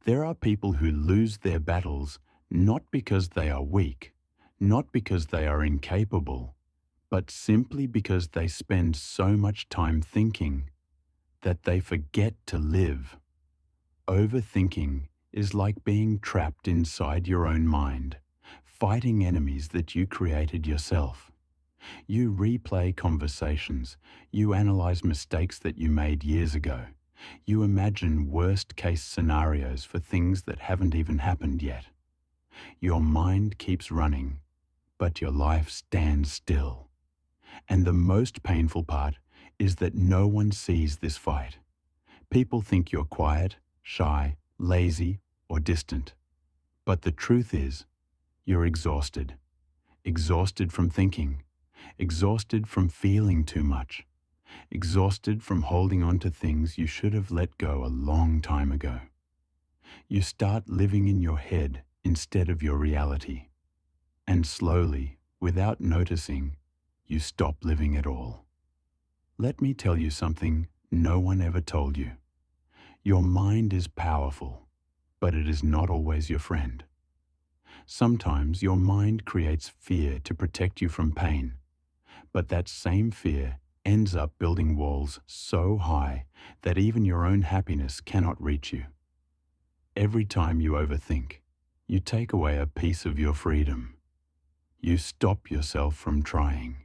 There are people who lose their battles not because they are weak, not because they are incapable, but simply because they spend so much time thinking that they forget to live. Overthinking is like being trapped inside your own mind, fighting enemies that you created yourself. You replay conversations, you analyze mistakes that you made years ago. You imagine worst-case scenarios for things that haven't even happened yet. Your mind keeps running, but your life stands still. And the most painful part is that no one sees this fight. People think you're quiet, shy, lazy, or distant. But the truth is, you're exhausted. Exhausted from thinking. Exhausted from feeling too much. Exhausted from holding on to things you should have let go a long time ago. You start living in your head instead of your reality. And slowly, without noticing, you stop living at all. Let me tell you something no one ever told you. Your mind is powerful, but it is not always your friend. Sometimes your mind creates fear to protect you from pain, but that same fear ends up building walls so high that even your own happiness cannot reach you. Every time you overthink, you take away a piece of your freedom. You stop yourself from trying.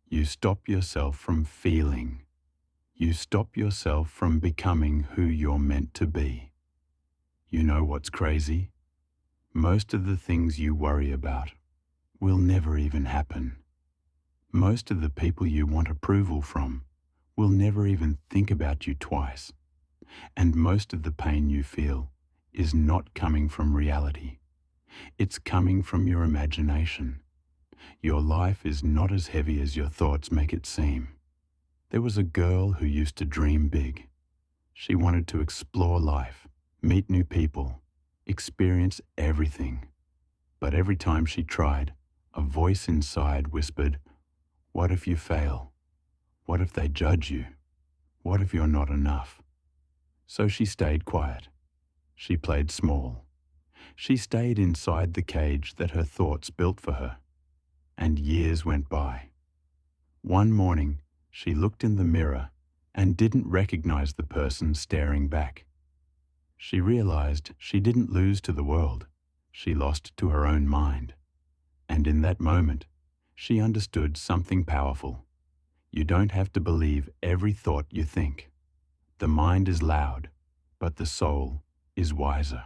You stop yourself from feeling. You stop yourself from becoming who you're meant to be. You know what's crazy? Most of the things you worry about will never even happen. Most of the people you want approval from will never even think about you twice. And most of the pain you feel is not coming from reality. It's coming from your imagination. Your life is not as heavy as your thoughts make it seem. There was a girl who used to dream big. She wanted to explore life, meet new people, experience everything. But every time she tried, a voice inside whispered, "What if you fail? What if they judge you? What if you're not enough?" So she stayed quiet. She played small. She stayed inside the cage that her thoughts built for her. And years went by. One morning, she looked in the mirror and didn't recognize the person staring back. She realized she didn't lose to the world. She lost to her own mind. And in that moment, she understood something powerful. You don't have to believe every thought you think. The mind is loud, but the soul is wiser.